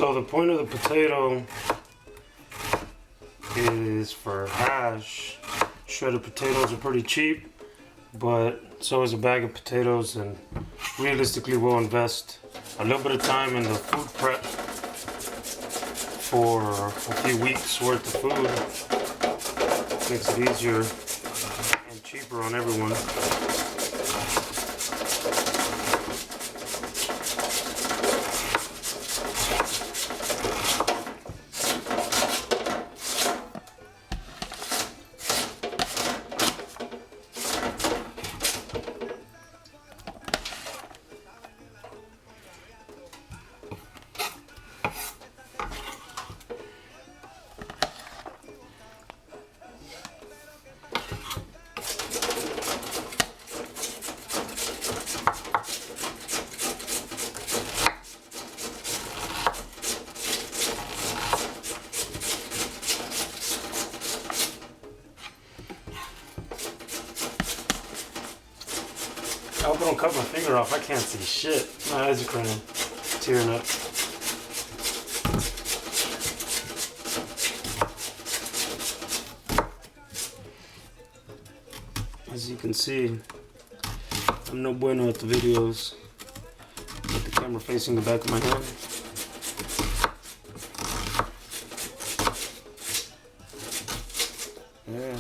So the point of the potato is for hash. Shredded potatoes are pretty cheap, but so is a bag of potatoes, and realistically we'll invest a little bit of time in the food prep for a few weeks worth of food. Makes it easier and cheaper on everyone. I hope I don't cut my finger off. I can't see shit. My eyes are kind of tearing up. As you can see, I'm no bueno at the videos. With the camera facing the back of my head. Yeah.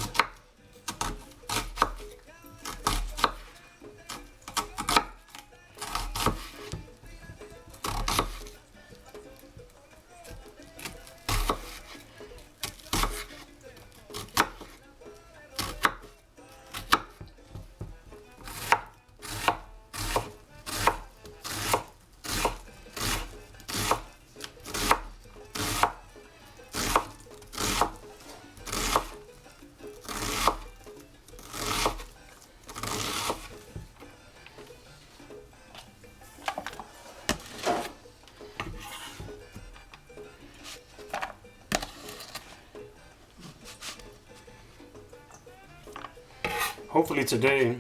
Hopefully today,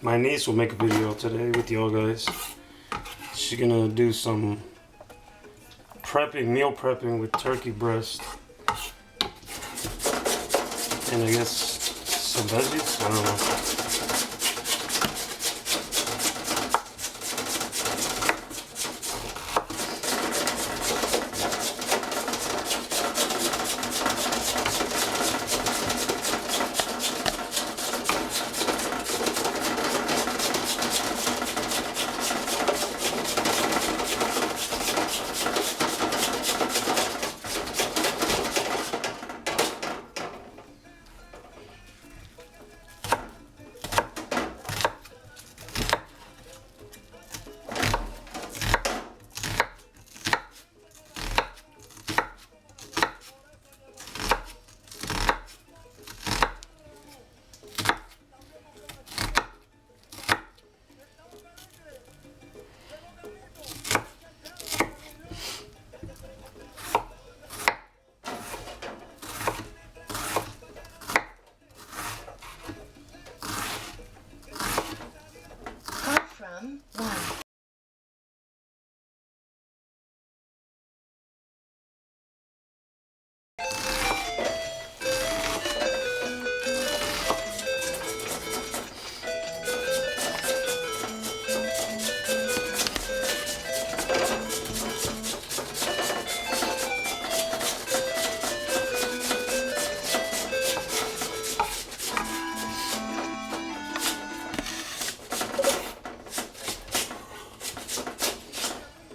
my niece will make a video today with y'all guys. She's gonna do some prepping, meal prepping with turkey breast. And I guess some veggies, I don't know.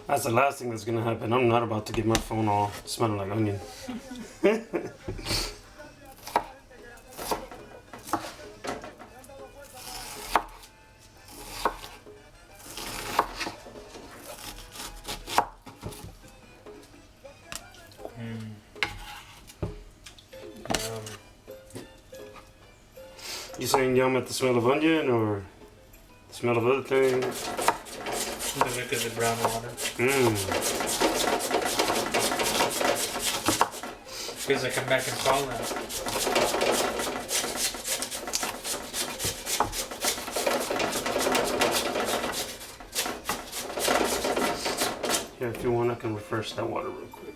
That's the last thing that's gonna happen. I'm not about to get my phone all smelling like onion. You saying yum at the smell of onion or the smell of other things? Look at the brown water. Feels like I'm back in Fallout. Yeah, And if you want, I can refresh that water real quick.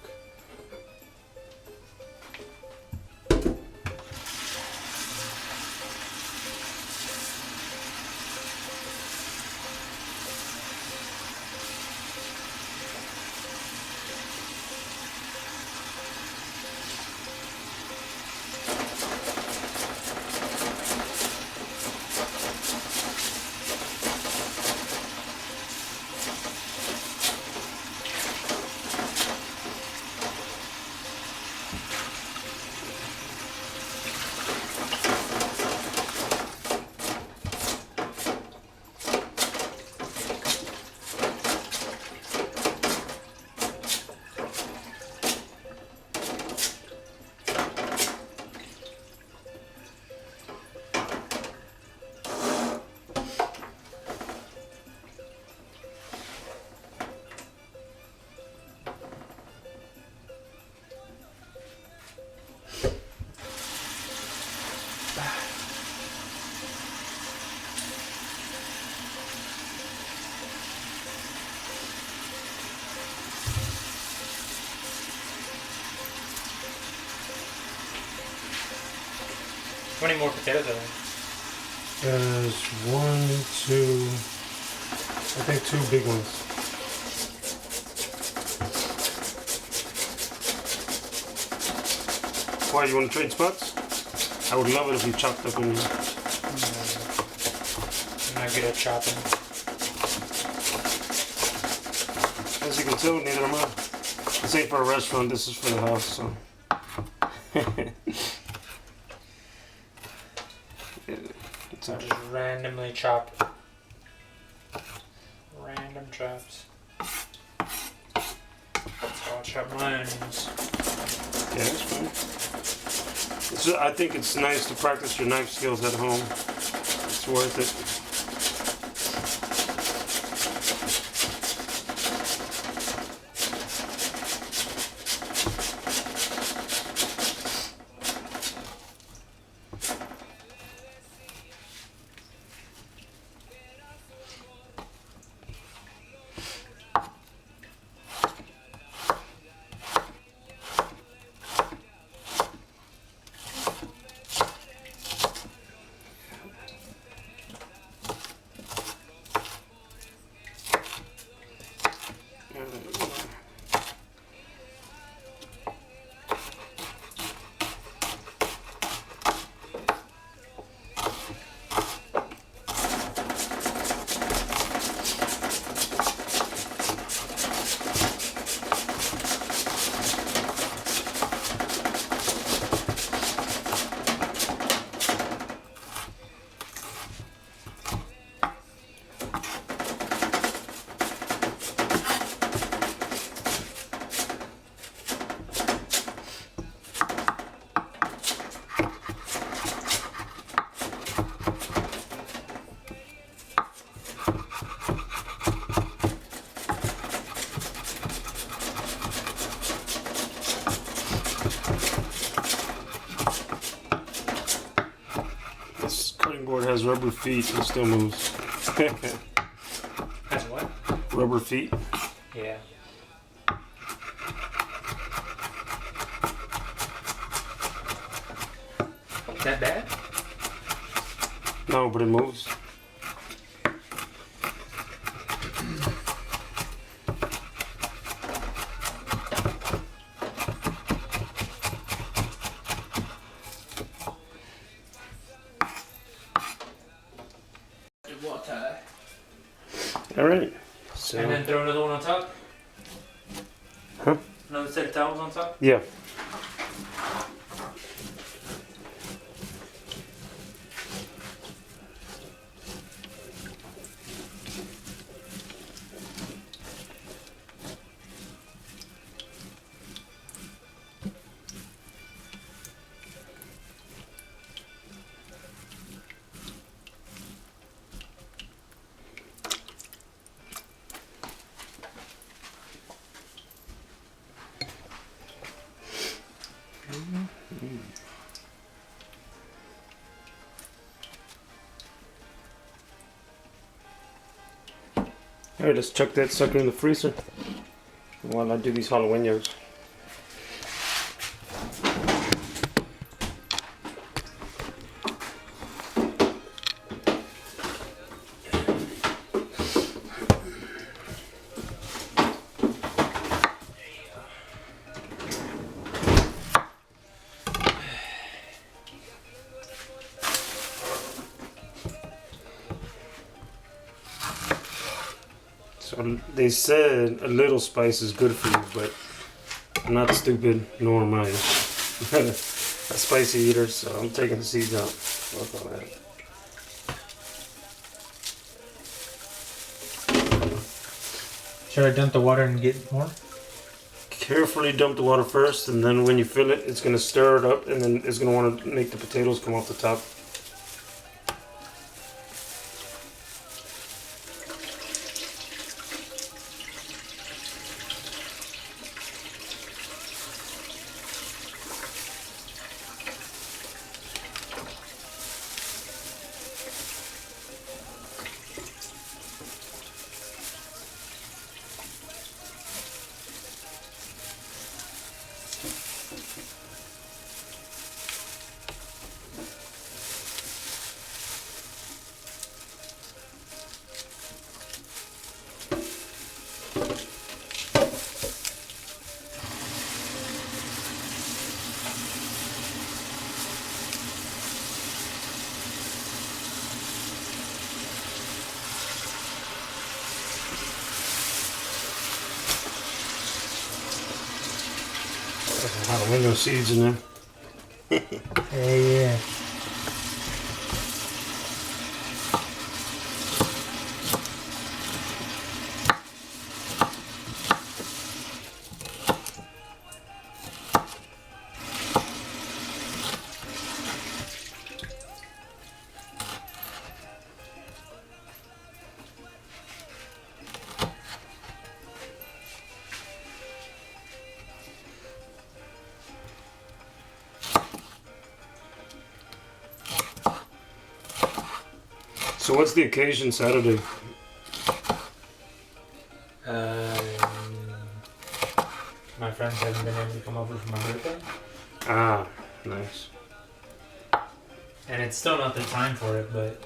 How many more potatoes are there? There's 1, 2, I think 2 big ones. Why, you want to trade spots? I would love it if you chopped up in here. I'm not good at chopping. As you can tell, neither am I. This ain't for a restaurant, this is for the house, so. It's I just randomly chop. Random chops. That's how I chop my onions. Yeah, that's fine. I think it's nice to practice your knife skills at home. It's worth it. Board has rubber feet and still moves. Has what? Rubber feet. Yeah. That bad? No, but it moves. Water. All right. So. And then throw another one on top? Huh? Another set of towels on top? Yeah. All right, let's chuck that sucker in the freezer. while I do these jalapenos. So they said a little spice is good for you, but I'm not stupid, nor am I a spicy eater, so I'm taking the seeds out. Fuck all that. Should I dump the water and get more? Carefully dump the water first, and then when you fill it, it's gonna stir it up, and then it's gonna want to make the potatoes come off the top. There's a lot of window seeds in there. Yeah. So what's the occasion Saturday? My friends haven't been able to come over for my birthday. Ah, nice. And it's still not the time for it, but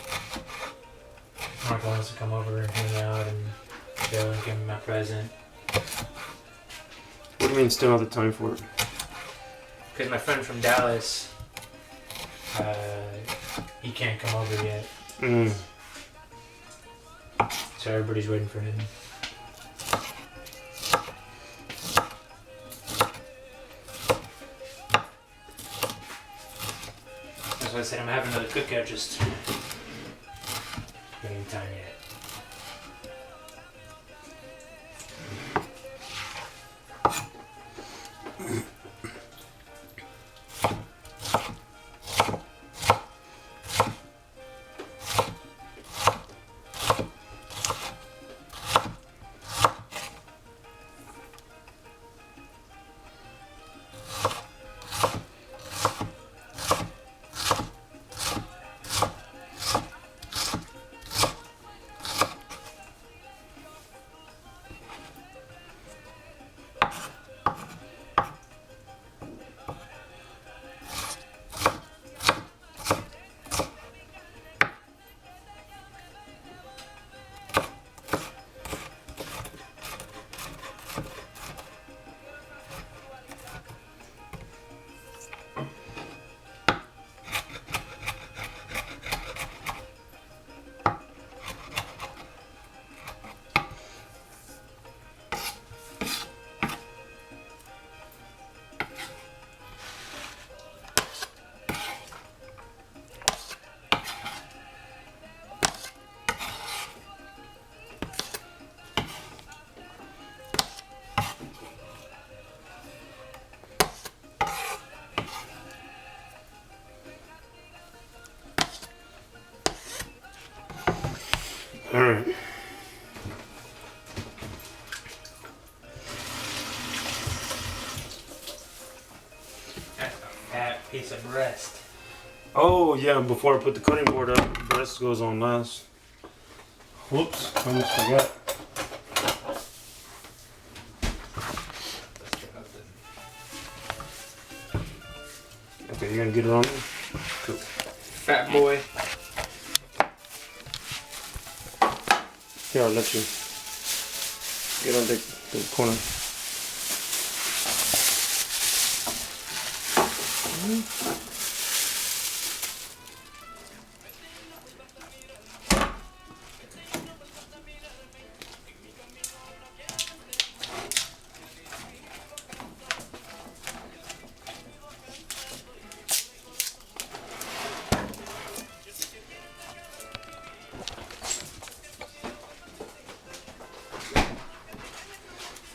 Mark wants to come over and hang out and chill and give me my present. What do you mean still not the time for it? Because my friend from Dallas, he can't come over yet. Mm. So everybody's waiting for him. That's why I said I'm having another cookout, just getting time yet. Alright. That's a fat piece of breast. Oh yeah, before I put the cutting board up, breast goes on last. Whoops, I almost forgot. You gonna get it on there? Cool. Fat boy. Here, I'll let you get on the corner.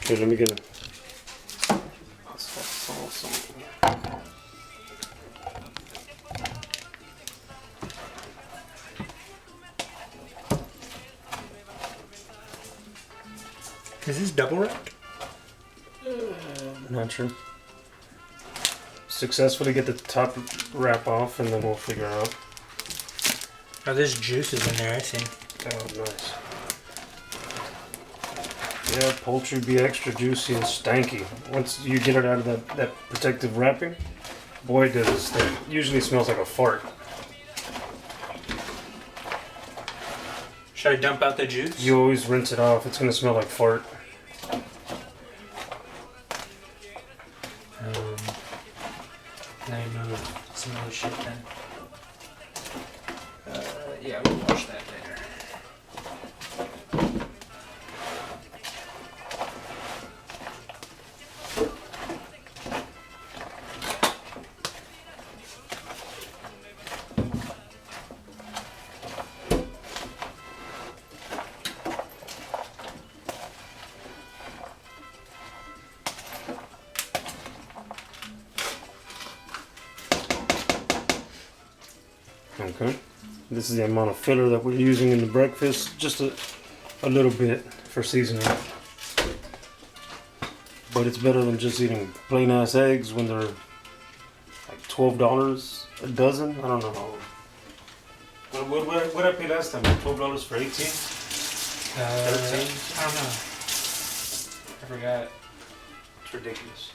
Here, let me get it. That's awesome. Is this double wrapped? Not sure. Successfully get the top wrap off, and then we'll figure out. Oh, there's juices in there, I see. Oh, nice. Yeah, poultry be extra juicy and stanky. Once you get it out of that protective wrapping, boy, does it stink. Usually smells like a fart. Should I dump out the juice? You always rinse it off. It's gonna smell like fart. Let me move some other shit then. Yeah, we'll wash that later. Okay. This is the amount of filler that we're using in the breakfast. Just a little bit for seasoning. But it's better than just eating plain ass eggs when they're like $12 a dozen. I don't know. What I paid last time? $12 for 18? 13? I don't know. I forgot. It's ridiculous.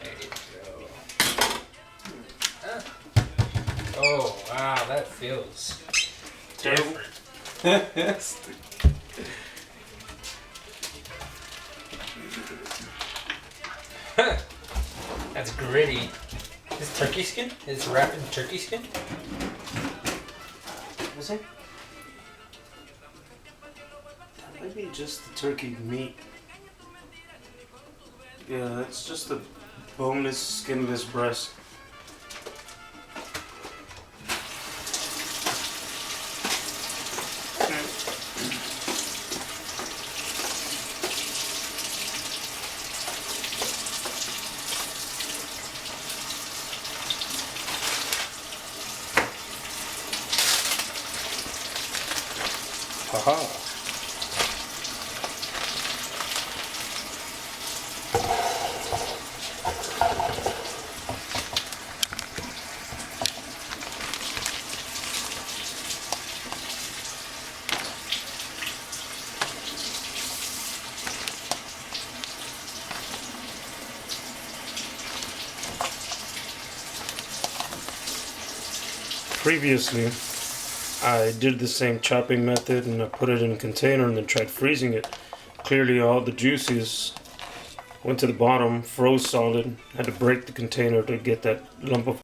There you go. Oh, wow, that feels Terrible. different. That's gritty. Is turkey skin? Is it wrapped in turkey skin? Is it? Maybe just the turkey meat. Yeah, it's just the boneless, skinless breast. Haha. Previously, I did the same chopping method and I put it in a container and then tried freezing it. Clearly all the juices went to the bottom, froze solid, had to break the container to get that lump of